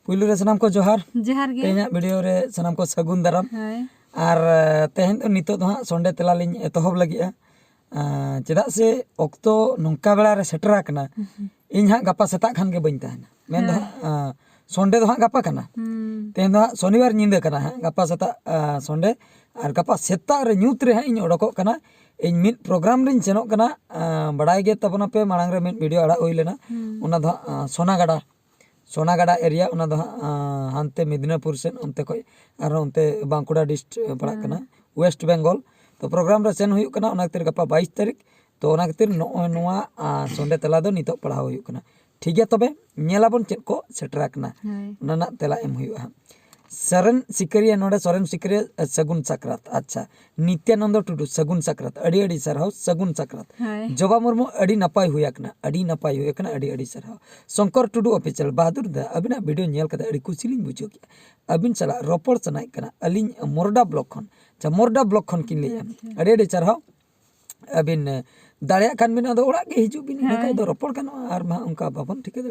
पुलु रे सनाम को जोहार जोहार गे तेना वीडियो रे सनाम को सगुन दाराम और तेहन तो नितो दो हाँ संडे तला लिंग एतहब लगिया चेदा से ऑक्तो नौका बेला रे सेटर आकना इन हाँ गप्पा सेता खान के बइन तहना मेन दो हाँ संडे दो हाँ गप्पा कना तेहन दो हाँ शनिवार नींद कना हाँ गप्पा सेता संडे और गप्पा सेता रे न्यूत रे हाँ इन ओडको कना इन मिड प्रोग्राम रे सेनोक कना बड़ाई गे तबना पे मांग रे मिड वीडियो आड़ा हुई लेना उना दो सोनागड़ा एरिया उना दो हानते मिदनापुर सेन उनते कोई और उनते बांकुड़ा डिस्ट्रिक्ट पड़ा कना वेस्ट बेंगल तो प्रोग्राम रे सेन हुयुक कना उना खातिर गप्पा 22 तारीख तो उना खातिर नोआ संडे तला दो नितो पढ़ाव हुयुक कना ठीक गया तबे नेलाबन चेक को सेटरा कना उना ना तेला एम हुयुआ सरन सिकरिया नोडे सरन सिकरिया सगुन सक्रात अच्छा नित्यानंद टुडू सगुन सक्रात अड़ी अड़ी सरहाव सगुन सक्रात जोबा मुर्मू अड़ी नपाय हुयाकना अड़ी नपाय हुयाकना अड़ी अड़ी सरहाव शंकर टुडू ऑफिशियल बहादुर दा अबिना वीडियो नेल कदा अड़ी कुसिलिन बुझो किया अबिन सला रोपड़ सनाय कना अलिन मोरडा ब्लॉक खन अच्छा मोरडा ब्लॉक खन किन लिया अड़ी अड़ी सरहाव अबिन दाड़िया खान बिना दो ओड़ा के हिजु बिन नका दो रोपड़ कना आर मा उनका बाबन ठीक है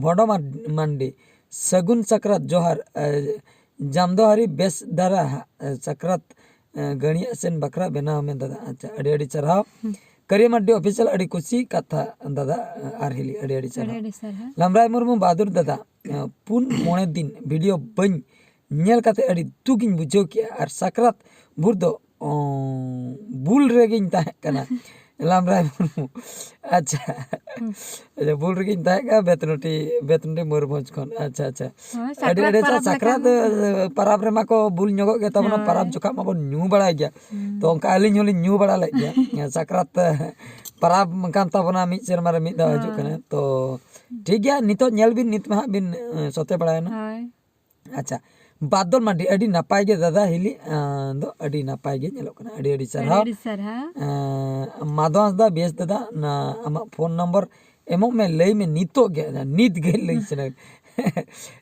भोडो मंडी सगुन सक्रात जोहार जामदोहारी बेस दारा सक्रात गणिया सेन बकरा बेना में दादा अच्छा अड़ी अड़ी चढ़ाव करिया मड्डी ऑफिशियल अड़ी कुसी कथा दादा आरहिली अड़ी अड़ी चढ़ाव लमराय मुर्मू बहादुर दादा पुन मोने दिन वीडियो बन नेल कते अड़ी दुगिन बुझो किया और सक्रात बुर दो बुल रेगिन ताहे कना लमराय मुर्मू अच्छा अच्छा बुल रेगिन ताहे का बेतनटी मयूरभंज खन अच्छा अच्छा अड़ी अड़ी सक्रात परब रे माको बुल ᱧᱚᱜᱚᱜ गे तबना परब जोखा माबो न्यू बड़ा गया तो उनका अलिन होली न्यू बड़ा लग गया सक्रात परब कान तबना मिद सेरमा रे मिद दा हजू कना तो ठीक गया नितो नेल बिन नित मा बिन सोते बड़ायना अच्छा बादल मांडी अड़ी नापाय गे दादा हिली दो अड़ी नापाय गे नेलो कना अड़ी अड़ी सरहा माधवांस दा बेस दादा ना आमा फोन नंबर एमो में लई में नितो गे नित गे लई सने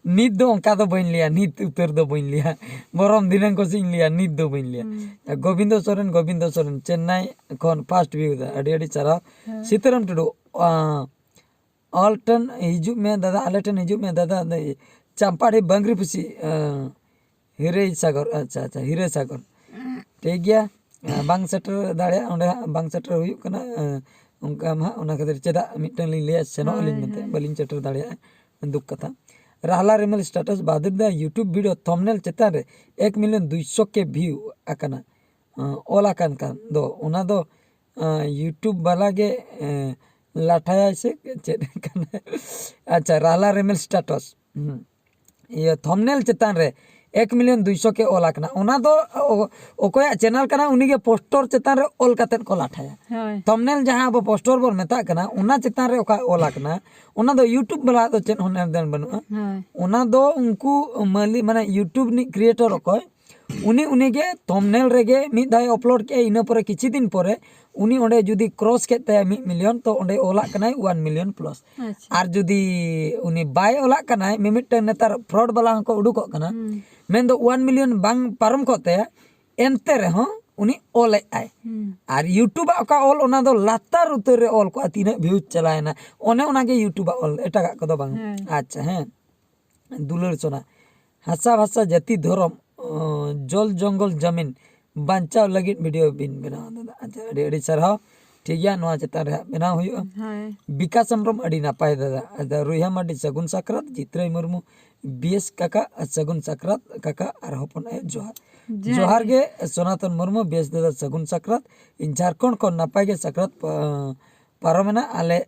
नित दो उनका तो बइन लिया नित उतर दो बइन लिया बरम दिनन को सिंग लिया नित दो बइन लिया गोविंदो सोरेन चेन्नई खन फास्ट व्यू दा अड़ी अड़ी सरहा सीताराम टुडू ऑल्टन हिजू में दादा आलेटन हिजू में दादा चंपाड़ी बंगरी पुसी हिरे सागर अच्छा अच्छा हिरे सागर ठीक गया बांग सेटर दाड़े ओंडे बांग सेटर हुयुक कना उनका मा उना खातिर चेदा मिटन लिन लिया सेनो लिन मेते बलिन सेटर दाड़े दुख कथा रहला रिमेल स्टेटस बहादुर दा यूट्यूब वीडियो थंबनेल चेता रे 1,200,000 के व्यू आकना ओला कान कान दो उना दो यूट्यूब वाला के लाठाया से चेद कना अच्छा रहला रिमेल स्टेटस ये थंबनेल चेतान रे 1,200,000 के ओल आकना उना दो ओकोया चैनल कना उनी के पोस्टर चेतान रे ओल कातेन को लाठाया थंबनेल जहां अब पोस्टर बोल मेता कना उना चेतान रे ओका ओल आकना उना दो यूट्यूब वाला दो चेन होने देन बनुआ उना दो उनको माली माने यूट्यूब नि क्रिएटर ओकोय उनी के थंबनेल रेगे मिद दाय अपलोड के इना परे किछि दिन परे उनी ओंडे जुदी क्रॉस के ते 1 मिलियन तो ओंडे ओला कनाय 1 मिलियन प्लस आर जुदी उनी बाय ओला कनाय मिमिट नेतार फ्रॉड वाला को उडुको कना मेन दो 1 मिलियन बांग पारम कोते एनते रे हो उनी ओले आय आर यूट्यूब का ऑल ओना दो लातार उतर रे ऑल को तीना व्यूज चलायना ओने ओना के यूट्यूब ऑल एटा का दो बांग अच्छा हैं दुलर सोना हासा भाषा जाति धर्म जल जंगल जमीन बांचाव लगी वीडियो बिन बना दादा अच्छा अड़ी अड़ी सरहाव ठीक गया नोआ चेता रे बना हुयो विकास हमरम अड़ी नापाय दादा रुइहा माडी सगुन सक्रात जित्रय मुर्मू बीएस काका सगुन सक्रात काका आर हपन आय जोहार गे सनातन मुर्मू बीएस दादा सगुन सक्रात इन झारखंड को नापाय गे सक्रात पारमेना आले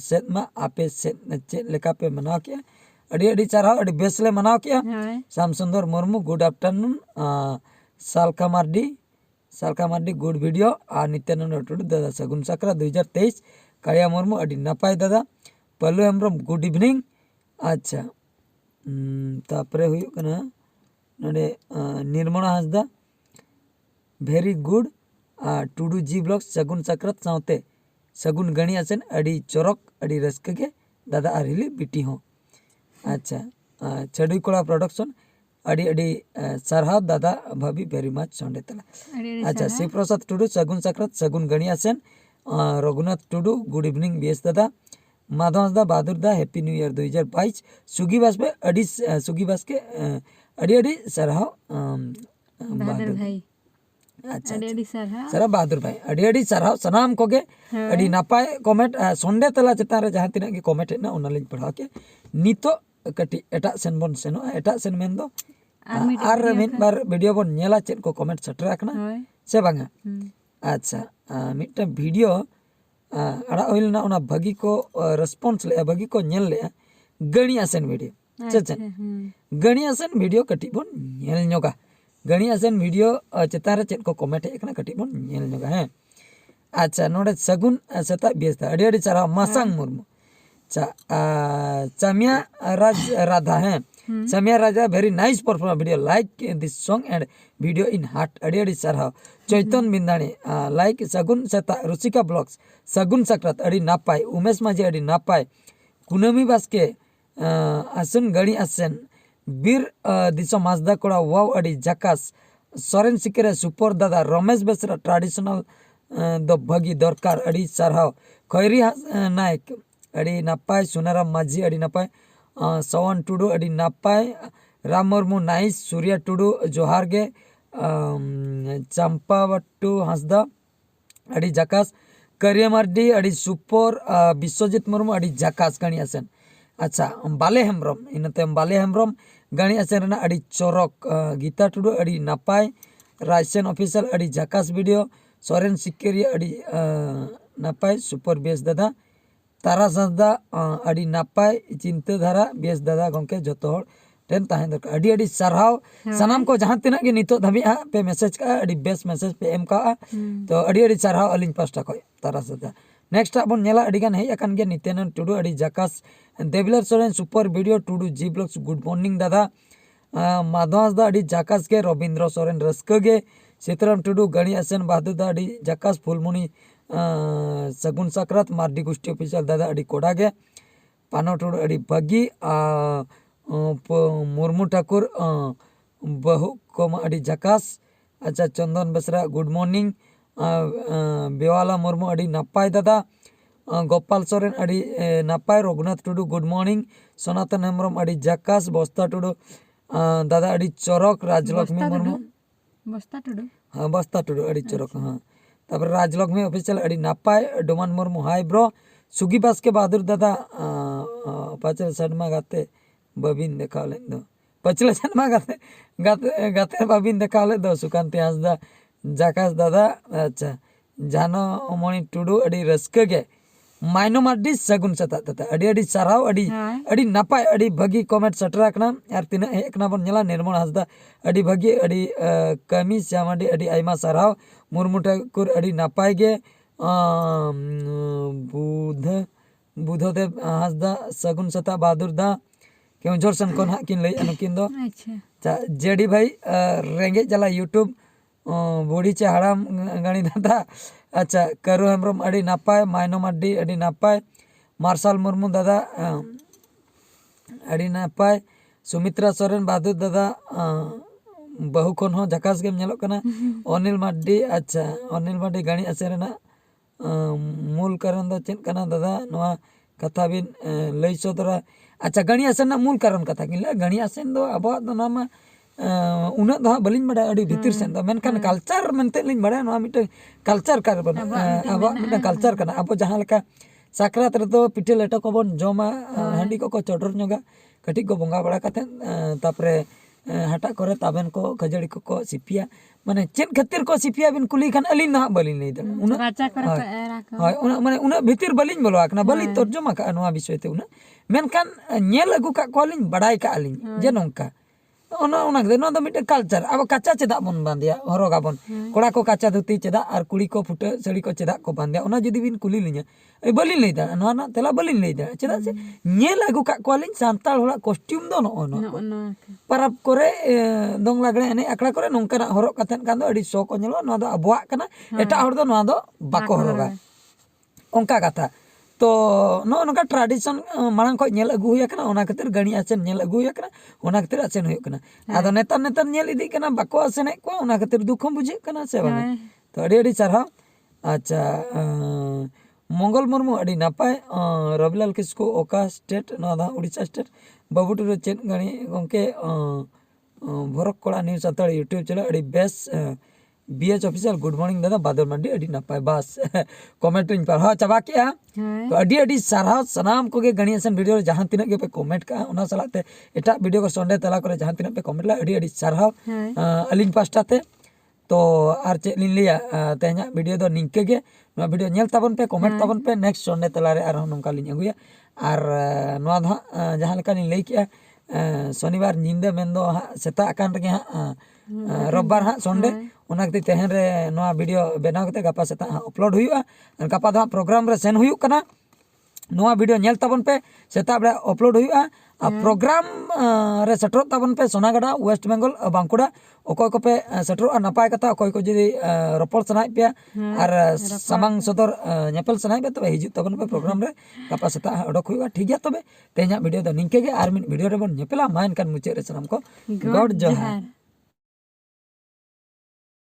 सेदमा आपे सेद चे लेका पे मनाव किया अड़ी अड़ी सरहाव अड़ी बेसले मनाव किया श्याम सुंदर मुर्मू गुड आफ्टरनून सालका मार्डी गुड वीडियो और नित्यानंद टुडू दादा सगुन सक्रात 2023 कालिया मुर्मू अड़ी नापाय दादा पल्लू हेम्ब्रम गुड इवनिंग अच्छा तापरे हुई कना नडे निर्मला हासदा वेरी गुड टुडू जी ब्लॉग सगुन सक्रात सावते सगुन गणिया सेन अड़ी चोरक अड़ी रस्के के दादा आरिली बिटी हो अच्छा छड़ी कोड़ा प्रोडक्शन अड़ी अड़ी सरहा दादा भाभी वेरी मच संडे तला अच्छा शिव प्रसाद टुडू सगुन सक्रात सगुन गणिया सेन Raghunath Tudu good evening BS दादा माधव हांसदा बहादुर दा happy new year 2022 Sugi Baske अडी सुगी बास्के अडी अडी सरहाव बहादुर भाई अच्छा अड़ी अड़ी सरहा सारा बहादुर भाई अडी अडी सरहाव सनाम कोगे अडी नापाय कमेंट संडे तला चेतान रे जहां तिना के कमेंट ना ओना लिंक पढ़ा के नितो कटी एटा सेन बोन सेनो एटा सेन मेन दो आर मिट बार वीडियो बोन नेला चेत को कमेंट सटर आकना से बांगा अच्छा मिटा वीडियो अड़ा होइलना ओना भागी को रेस्पॉन्स ले भागी को नेल ले गणिया सेन वीडियो चेचन गणिया सेन वीडियो कटी बोन नेल न्योगा गणिया सेन वीडियो चेतान रे चेत को कमेंट एकना कटी बोन नेल न्योगा हैं अच्छा नोडे सगुन सेता बेस्ता अडी अडी चारा मासांग मुर्मू चामिया राज राधा हैं चामिया राजा very nice performance video like this song and video in heart अडी अडी सरहाव चैतन बिंदाणी लाइक सगुन सेता रुचिका ब्लॉग्स सगुन सक्रात अडी नापाय उमेश माझी अडी नापाय कुनमी बास्के आसन गणी आसन बीर दिसो माजदा कोड़ा वाव अडी जकास सोरेन सिकेरे सुपर दादा रमेश बेसरा ट्रेडिशनल दो भगी दरकार अडी सरहाव खैरी नायक अड़ी नापाय सुनाराम माझी अड़ी नापाय सवन टुडू अड़ी नापाय राम मुर्मू नाइस सूर्या टुडू जोहार गे चंपावट्टू हांसदा अड़ी जकास करिया मार्डी अड़ी सुपर विश्वजित मुर्मू अड़ी जकास गणी आसेन अच्छा बाले हेम्ब्रम इनते बाले हेम्ब्रम गणी आसेन रना अड़ी चोरक गीता टुडू अड़ी नापाय रायसेन ऑफिशियल अड़ी जकास वीडियो सोरेन सिकेरिया अड़ी नापाय सुपर बेस दादा तारा संदा अड़ी नापाय चिंता धारा बेस दादा गंके जोतो टेन ताहें दरकार अड़ी अड़ी सरहाव सनाम को जहां तिना के नितो धबी पे मैसेज का अड़ी बेस मैसेज पे एम का तो अड़ी अड़ी सरहाव अलिंग पास्टा को तारा संदा नेक्स्ट अपन नेला अड़ी गान हे अकन गे नितेनन टुडू अड़ी जकास देवलर सोरेन सुपर वीडियो टुडू जी ब्लॉग्स गुड मॉर्निंग दादा माधव हांसदा अड़ी जकास के रविंद्र सोरेन रस्क गे सीताराम टुडू गणी आसेन बहादुर दा अड़ी जकास फुलमुनी सगुन सक्रात मार्डी गोष्ठी ऑफिशियल दादा अड़ी कोड़ा गे पानो टुडू अड़ी बगी मुर्मू ठाकुर बहु कोमा अड़ी जकास अच्छा चंदन बेसरा गुड मॉर्निंग बेवाला मुर्मू अड़ी नापाय दादा गोपाल सोरेन अड़ी नापाय रघुनाथ टुडू गुड मॉर्निंग सनातन हेम्ब्रम अड़ी जकास बस्ता टुडू दादा अड़ी चौरक राजलक्ष्मी मुर्मू बस्ता टुडू हाँ बस्ता टुडू अड़ी चौरक हाँ तापर राजलक्ष्मी ऑफिशियल अड़ी नापाय डोमान Murmu hi bro Swiggy Baske बहादुर दादा पचल सडमा गाते बबिन देखा ले दो पचल सडमा गाते गाते गाते बबिन देखा ले दो सुकांति हांसदा जकास दादा अच्छा जानो मणि टुडू अड़ी रस्के गे माइनो मार्डी सगुन सता तता अड़ी अड़ी सराव अड़ी अड़ी नापाय अड़ी भगी कमेंट सटरा कना यार तिना एकना बन नेला निर्मल हांसदा अड़ी भगी अड़ी कमी श्यामाडी अड़ी आयमा सराव मुर्मू ठाकुर अड़ी नापाय गे बुधदेव हांसदा सगुन सता बहादुर दा क्यों जोर सन कोन किन लई अनुकिन दो अच्छा जेडी भाई रेंगे जला यूट्यूब बूढ़ी चे हड़ाम गणी दादा अच्छा करू हेम्ब्रम अड़ी नापाय मायनो मार्डी अड़ी नापाय मार्शल मुर्मू दादा अड़ी नापाय सुमित्रा सोरेन बहादुर दादा बहु खन हो जकास गेम नेलो कना अनिल मार्डी अच्छा अनिल मार्डी गणी आसेरना मूल कारण दो चेन कना दादा नवा कथा बिन लई सदरा अच्छा गणी आसेन मूल कारण कथा किन गणी आसेन दो अब दो नामा उना दो बलिन बड़ा अड़ी भीतर सेन दो मेनखान कल्चर मेनते लिन बड़ा नवा मिटे कल्चर कर बन अब मिटे कल्चर कना अब जहां लेका साकरात रे दो पिठे लेटो को बन जोमा हांडी को चोडर न्योगा कटी को बंगा बड़ा कते तापरे हटा करे ताबेन को खजड़ी को सिपिया माने चेन खातिर को सिपिया बिन कुली खान अलिन ना बलिन नहीं दे उना राचा करे तो एरा को हाय उना माने उना भीतर बलिन बोलो आकना बलि तर्जुमा का नवा विषय ते उना मेनखान नेल अगु का कोलिन बड़ाई का अलिन जे नोंका ओना दे नो दो मिटे कल्चर अब कच्चा चेदा बन बांदिया हरोगा बन कोड़ा को कच्चा धोती चेदा और कुड़ी को फुटे सड़ी को चेदा को बांदिया ओना जदी बिन कुली लिnya ए बलिन लई दा नवा ना तेला बलिन लई दा चेदा से नेल अगु का कोलिन सांताल होला कॉस्ट्यूम दो नो परब करे दोंग लागड़े एने अकड़ा करे नोंका हरक कतेन कान दो अडी शो को नेलो नवा दो अबवा कना एटा हर दो नवा दो बाको हरोगा ओंका कथा तो नो नोका ट्रेडिशन मांग को नेल अगु हुया कना ओना खातिर गणी आसेन नेल अगु हुया कना ओना खातिर आसेन हुया कना आदो नेतार नेतार नेल इदी कना बाको आसेन को ओना खातिर दुखम बुझे कना से बाने तो अडी अडी सरहा अच्छा मंगल मुर्मू अड़ी नापाय रविलाल किस्कू ओका स्टेट नवा उड़ीसा स्टेट बाबू टुडू चेत गणी गंके भरक कोड़ा न्यूज साताड़ यूट्यूब चैनल अड़ी बेस बीएच ऑफिशियल गुड मॉर्निंग दादा बादल मंडी अड़ी नापाय बस कमेंट इन पढ़ा चाबा के तो अड़ी साराव सनाम को गणिया सन वीडियो जहां तिना के पे कमेंट का उना सलाते एटा वीडियो को संडे तला करे जहां तिना पे कमेंट ला अड़ी साराव अलिंग पास्टा ते तो आर चेक लिन लिया तेहना वीडियो दो निंके गे नवा वीडियो नेल ताबन पे कमेंट ताबन पे नेक्स्ट संडे तला रे आर नंका लिन अगुया आर नवा द जहां लेका नि लई के शनिवार निंदे मेंदो सेता कान रे रविवार हाँ संडे उना खातिर तेहन रे नवा वीडियो बनाव कते गपा सेता अपलोड हुआ गपा दो प्रोग्राम रे सेन हुई कना नवा वीडियो नेल ताबन पे सेता बड़ा अपलोड हुआ आ प्रोग्राम रे सेटर ताबन पे सोनागढ़ा वेस्ट बेंगल बांकुड़ा अकोय को पे सेटर नपाय कथा अकोय को जदी रपड़ सनाय पे आर सामांग सदर नेपल सनाय पे तबे हिजु ताबन पे प्रोग्राम रे गपा सेता अडक हुआ ठीक गया तबे तेहना वीडियो द निंके गे आर मिन वीडियो रे बन नेपला मान कान मुचे रे सनम को गॉड जोहार।